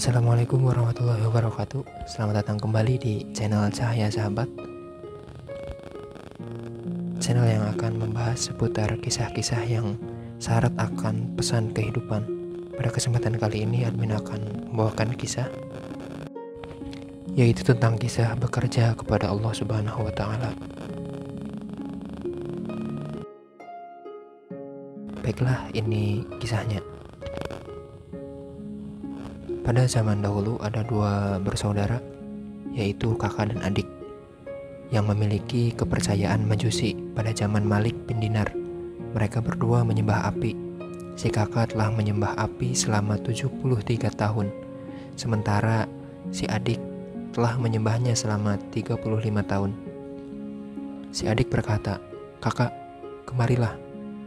Assalamualaikum warahmatullahi wabarakatuh. Selamat datang kembali di channel Cahaya Sahabat, channel yang akan membahas seputar kisah-kisah yang syarat akan pesan kehidupan. Pada kesempatan kali ini admin akan membawakan kisah, yaitu tentang kisah bekerja kepada Allah Subhanahu wa Ta'ala. Baiklah, ini kisahnya. Pada zaman dahulu ada dua bersaudara, yaitu kakak dan adik, yang memiliki kepercayaan Majusi pada zaman Malik bin Dinar. Mereka berdua menyembah api. Si kakak telah menyembah api selama 73 tahun, sementara si adik telah menyembahnya selama 35 tahun. Si adik berkata, "Kakak, kemarilah,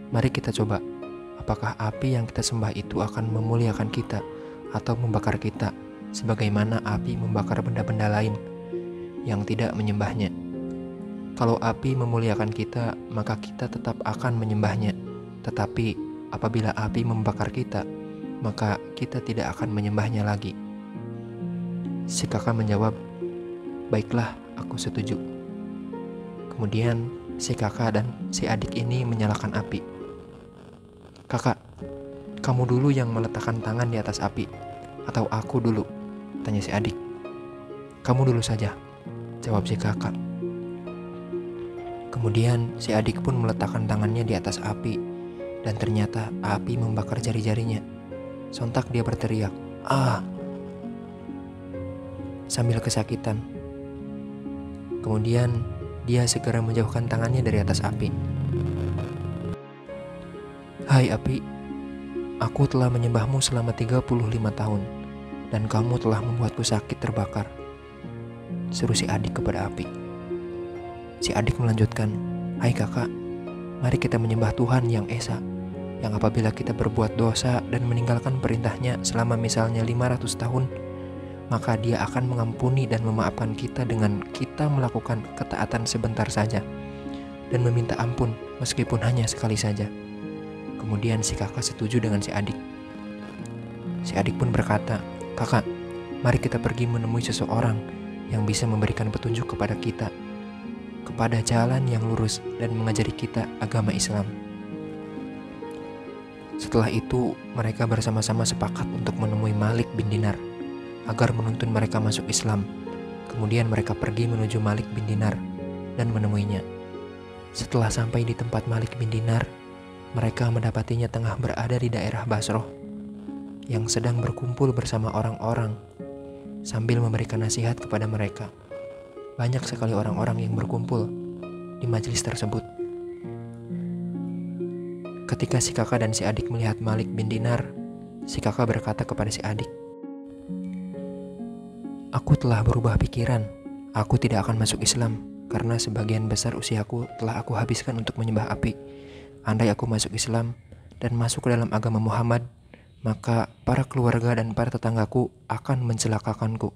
mari kita coba. Apakah api yang kita sembah itu akan memuliakan kita atau membakar kita, sebagaimana api membakar benda-benda lain yang tidak menyembahnya? Kalau api memuliakan kita, maka kita tetap akan menyembahnya. Tetapi apabila api membakar kita, maka kita tidak akan menyembahnya lagi." Si kakak menjawab, "Baiklah, aku setuju." Kemudian si kakak dan si adik ini menyalakan api. "Kakak, kamu dulu yang meletakkan tangan di atas api, atau aku dulu?" tanya si adik. "Kamu dulu saja," jawab si kakak. Kemudian si adik pun meletakkan tangannya di atas api, dan ternyata api membakar jari-jarinya. Sontak dia berteriak, "Ah!" sambil kesakitan. Kemudian dia segera menjauhkan tangannya dari atas api. "Hai api, aku telah menyembahmu selama 35 tahun, dan kamu telah membuatku sakit terbakar," seru si adik kepada api. Si adik melanjutkan, "Hai kakak, mari kita menyembah Tuhan yang Esa, yang apabila kita berbuat dosa dan meninggalkan perintahnya selama misalnya 500 tahun, maka dia akan mengampuni dan memaafkan kita dengan kita melakukan ketaatan sebentar saja, dan meminta ampun meskipun hanya sekali saja." Kemudian si kakak setuju dengan si adik. Si adik pun berkata, "Kakak, mari kita pergi menemui seseorang yang bisa memberikan petunjuk kepada kita, kepada jalan yang lurus dan mengajari kita agama Islam." Setelah itu, mereka bersama-sama sepakat untuk menemui Malik bin Dinar agar menuntun mereka masuk Islam. Kemudian mereka pergi menuju Malik bin Dinar dan menemuinya. Setelah sampai di tempat Malik bin Dinar, mereka mendapatinya tengah berada di daerah Basroh, yang sedang berkumpul bersama orang-orang sambil memberikan nasihat kepada mereka. Banyak sekali orang-orang yang berkumpul di majelis tersebut. Ketika si kakak dan si adik melihat Malik bin Dinar, si kakak berkata kepada si adik, "Aku telah berubah pikiran. Aku tidak akan masuk Islam karena sebagian besar usiaku telah aku habiskan untuk menyembah api. Andai aku masuk Islam dan masuk ke dalam agama Muhammad, maka para keluarga dan para tetanggaku akan mencelakakanku.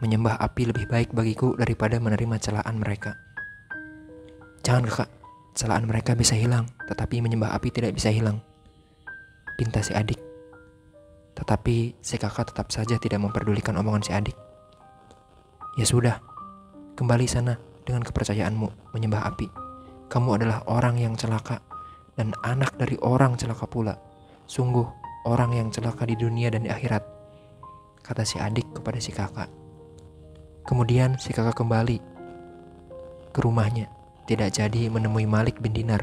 Menyembah api lebih baik bagiku daripada menerima celaan mereka." "Jangan kakak, celaan mereka bisa hilang, tetapi menyembah api tidak bisa hilang," pinta si adik. Tetapi si kakak tetap saja tidak memperdulikan omongan si adik. "Ya sudah, kembali sana dengan kepercayaanmu menyembah api. Kamu adalah orang yang celaka dan anak dari orang celaka pula. Sungguh orang yang celaka di dunia dan di akhirat," kata si adik kepada si kakak. Kemudian si kakak kembali ke rumahnya, tidak jadi menemui Malik bin Dinar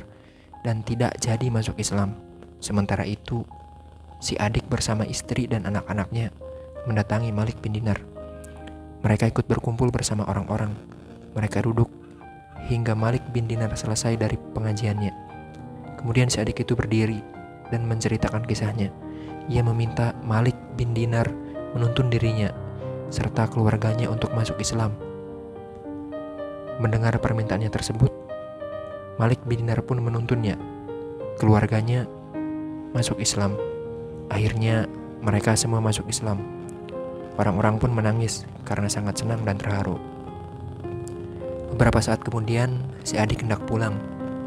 dan tidak jadi masuk Islam. Sementara itu, si adik bersama istri dan anak-anaknya mendatangi Malik bin Dinar. Mereka ikut berkumpul bersama orang-orang. Mereka duduk hingga Malik bin Dinar selesai dari pengajiannya. Kemudian si adik itu berdiri dan menceritakan kisahnya. Ia meminta Malik bin Dinar menuntun dirinya serta keluarganya untuk masuk Islam. Mendengar permintaannya tersebut, Malik bin Dinar pun menuntunnya, keluarganya, masuk Islam. Akhirnya mereka semua masuk Islam. Orang-orang pun menangis karena sangat senang dan terharu. Beberapa saat kemudian, si adik hendak pulang,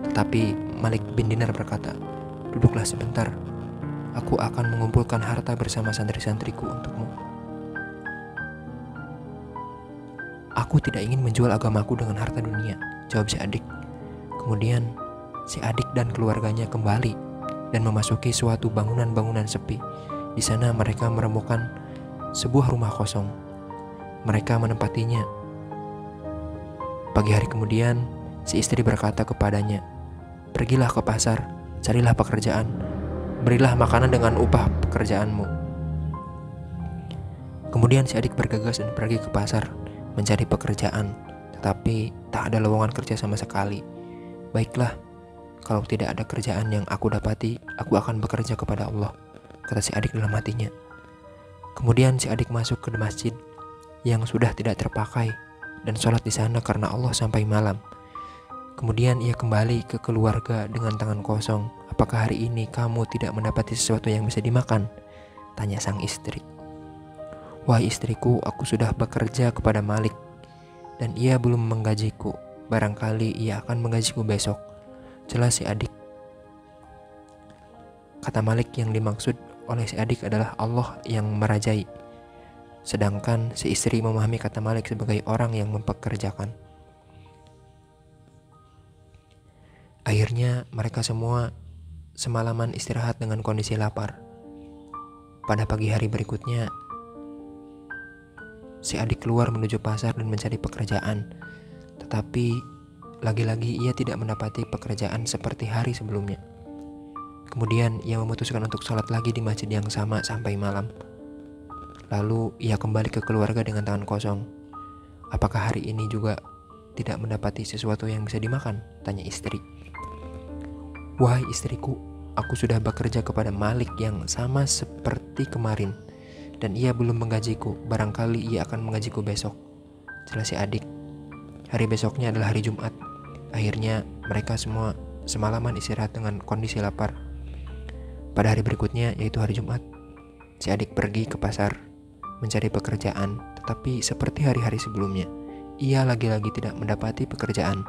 tetapi Malik bin Dinar berkata, "Duduklah sebentar, aku akan mengumpulkan harta bersama santri-santriku untukmu." Aku tidak ingin menjual agamaku dengan harta dunia, jawab si adik. Kemudian si adik dan keluarganya kembali dan memasuki suatu bangunan-bangunan sepi. Di sana mereka menemukan sebuah rumah kosong. Mereka menempatinya. Pagi hari kemudian, si istri berkata kepadanya, "Pergilah ke pasar, carilah pekerjaan, berilah makanan dengan upah pekerjaanmu." Kemudian si adik bergegas dan pergi ke pasar mencari pekerjaan, tetapi tak ada lowongan kerja sama sekali. "Baiklah, kalau tidak ada kerjaan yang aku dapati, aku akan bekerja kepada Allah," kata si adik dalam hatinya. Kemudian si adik masuk ke masjid yang sudah tidak terpakai dan sholat di sana karena Allah sampai malam. Kemudian ia kembali ke keluarga dengan tangan kosong. "Apakah hari ini kamu tidak mendapati sesuatu yang bisa dimakan?" tanya sang istri. "Wahai istriku, aku sudah bekerja kepada Malik dan ia belum menggajiku. Barangkali ia akan menggajiku besok," jelas si adik. Kata Malik yang dimaksud oleh si adik adalah Allah yang merajai, sedangkan si istri memahami kata Malik sebagai orang yang mempekerjakan. Akhirnya mereka semua semalaman istirahat dengan kondisi lapar. Pada pagi hari berikutnya, si adik keluar menuju pasar dan mencari pekerjaan. Tetapi lagi-lagi ia tidak mendapati pekerjaan seperti hari sebelumnya. Kemudian ia memutuskan untuk sholat lagi di masjid yang sama sampai malam. Lalu ia kembali ke keluarga dengan tangan kosong. "Apakah hari ini juga tidak mendapati sesuatu yang bisa dimakan?" tanya istri. "Wahai istriku, aku sudah bekerja kepada Malik yang sama seperti kemarin dan ia belum menggajiku. Barangkali ia akan menggajiku besok," jelas si adik. Hari besoknya adalah hari Jumat. Akhirnya mereka semua semalaman istirahat dengan kondisi lapar. Pada hari berikutnya, yaitu hari Jumat, si adik pergi ke pasar mencari pekerjaan. Tetapi seperti hari-hari sebelumnya, ia lagi-lagi tidak mendapati pekerjaan.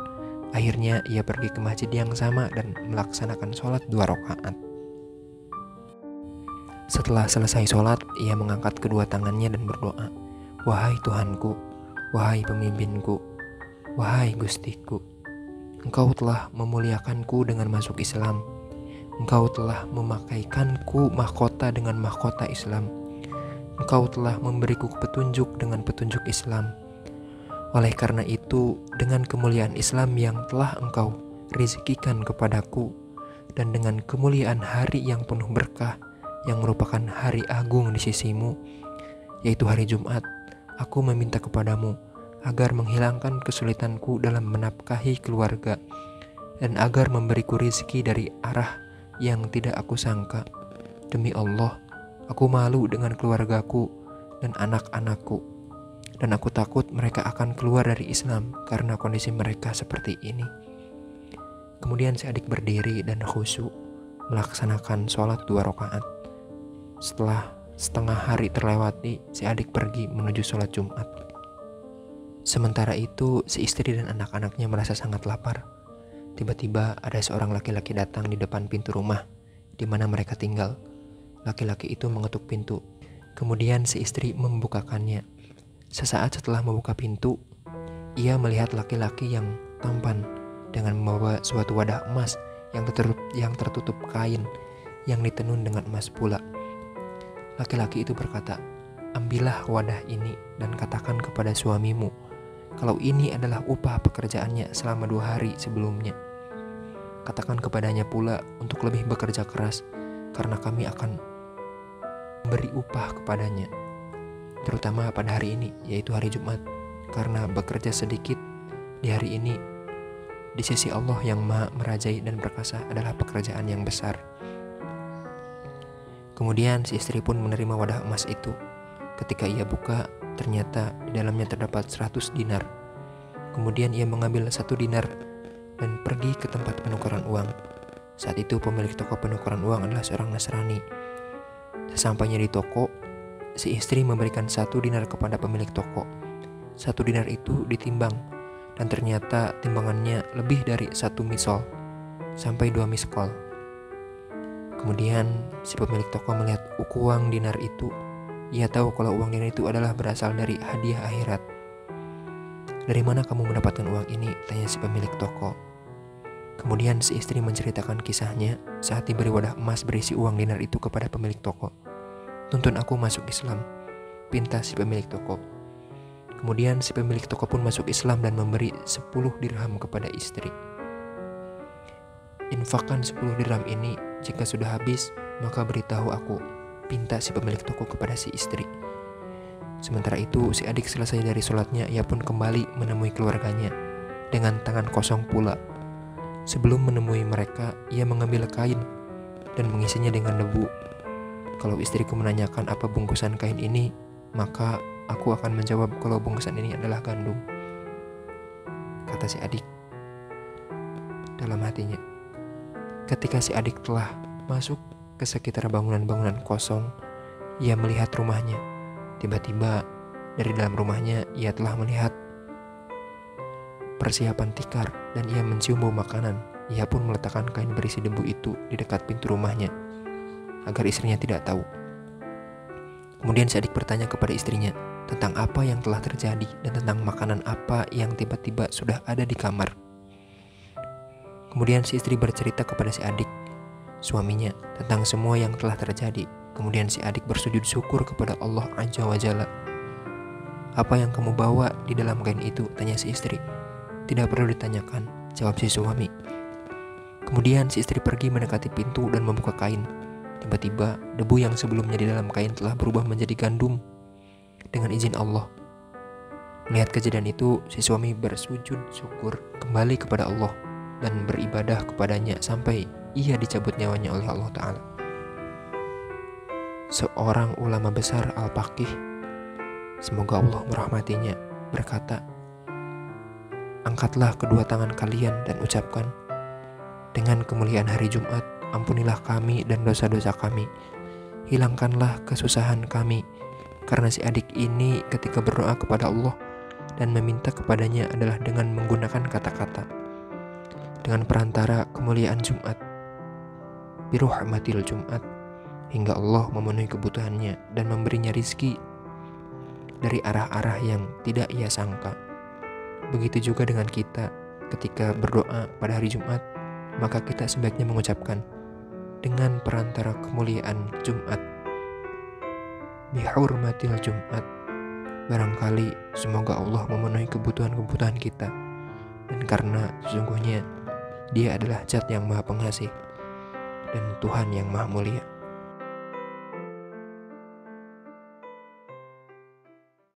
Akhirnya ia pergi ke masjid yang sama dan melaksanakan sholat 2 rakaat. Setelah selesai sholat, ia mengangkat kedua tangannya dan berdoa, "Wahai Tuhanku, wahai pemimpinku, wahai Gustiku, Engkau telah memuliakanku dengan masuk Islam. Engkau telah memakaikanku mahkota dengan mahkota Islam. Engkau telah memberiku petunjuk dengan petunjuk Islam. Oleh karena itu, dengan kemuliaan Islam yang telah Engkau rezekikan kepadaku, dan dengan kemuliaan hari yang penuh berkah yang merupakan hari agung di sisimu, yaitu hari Jumat, aku meminta kepadamu agar menghilangkan kesulitanku dalam menafkahi keluarga dan agar memberiku rezeki dari arah yang tidak aku sangka. Demi Allah, aku malu dengan keluargaku dan anak-anakku, dan aku takut mereka akan keluar dari Islam karena kondisi mereka seperti ini." Kemudian si adik berdiri dan khusyuk melaksanakan sholat 2 rakaat. Setelah setengah hari terlewati, si adik pergi menuju sholat Jumat. Sementara itu, si istri dan anak-anaknya merasa sangat lapar. Tiba-tiba ada seorang laki-laki datang di depan pintu rumah di mana mereka tinggal. Laki-laki itu mengetuk pintu. Kemudian si istri membukakannya. Sesaat setelah membuka pintu, ia melihat laki-laki yang tampan dengan membawa suatu wadah emas yang tertutup kain yang ditenun dengan emas pula. Laki-laki itu berkata, "Ambillah wadah ini dan katakan kepada suamimu kalau ini adalah upah pekerjaannya selama 2 hari sebelumnya. Katakan kepadanya pula untuk lebih bekerja keras, karena kami akan memberi upah kepadanya, terutama pada hari ini, yaitu hari Jumat, karena bekerja sedikit di hari ini di sisi Allah yang Maha Merajai dan Perkasa adalah pekerjaan yang besar." Kemudian si istri pun menerima wadah emas itu. Ketika ia buka, ternyata di dalamnya terdapat 100 dinar. Kemudian ia mengambil 1 dinar dan pergi ke tempat penukaran uang. Saat itu pemilik toko penukaran uang adalah seorang Nasrani. Sesampainya di toko, si istri memberikan 1 dinar kepada pemilik toko. 1 dinar itu ditimbang, dan ternyata timbangannya lebih dari 1 misol, sampai 2 miskol. Kemudian si pemilik toko melihat uang dinar itu. Ia tahu kalau uang dinar itu adalah berasal dari hadiah akhirat. "Dari mana kamu mendapatkan uang ini?" tanya si pemilik toko. Kemudian si istri menceritakan kisahnya saat diberi wadah emas berisi uang dinar itu kepada pemilik toko. "Tuntun aku masuk Islam," pinta si pemilik toko. Kemudian si pemilik toko pun masuk Islam dan memberi 10 dirham kepada istri. "Infakkan 10 dirham ini, jika sudah habis maka beritahu aku," pinta si pemilik toko kepada si istri. Sementara itu si adik selesai dari sholatnya, ia pun kembali menemui keluarganya dengan tangan kosong pula. Sebelum menemui mereka, ia mengambil kain dan mengisinya dengan debu. "Kalau istriku menanyakan apa bungkusan kain ini, maka aku akan menjawab kalau bungkusan ini adalah gandum," kata si adik dalam hatinya. Ketika si adik telah masuk ke sekitar bangunan-bangunan kosong, ia melihat rumahnya. Tiba-tiba dari dalam rumahnya ia telah melihat persiapan tikar dan ia mencium bau makanan. Ia pun meletakkan kain berisi debu itu di dekat pintu rumahnya agar istrinya tidak tahu. Kemudian si adik bertanya kepada istrinya tentang apa yang telah terjadi dan tentang makanan apa yang tiba-tiba sudah ada di kamar. Kemudian si istri bercerita kepada si adik, suaminya, tentang semua yang telah terjadi. Kemudian si adik bersujud syukur kepada Allah Azza wa Jalla. "Apa yang kamu bawa di dalam kain itu?" tanya si istri. "Tidak perlu ditanyakan," jawab si suami. Kemudian si istri pergi mendekati pintu dan membuka kain. Tiba-tiba debu yang sebelumnya di dalam kain telah berubah menjadi gandum dengan izin Allah. Melihat kejadian itu, si suami bersujud syukur kembali kepada Allah dan beribadah kepadanya sampai ia dicabut nyawanya oleh Allah Ta'ala. Seorang ulama besar Al-Faqih, semoga Allah merahmatinya, berkata, "Angkatlah kedua tangan kalian dan ucapkan, 'Dengan kemuliaan hari Jumat, ampunilah kami dan dosa-dosa kami. Hilangkanlah kesusahan kami.' Karena si adik ini ketika berdoa kepada Allah dan meminta kepadanya adalah dengan menggunakan kata-kata, 'Dengan perantara kemuliaan Jumat, biruhmatil Jumat,' hingga Allah memenuhi kebutuhannya dan memberinya rizki dari arah-arah yang tidak ia sangka. Begitu juga dengan kita ketika berdoa pada hari Jumat, maka kita sebaiknya mengucapkan, 'Dengan perantara kemuliaan Jumat, bihurmatil Jumat,' barangkali semoga Allah memenuhi kebutuhan-kebutuhan kita, dan karena sesungguhnya Dia adalah Zat yang Maha Pengasih dan Tuhan yang Maha Mulia."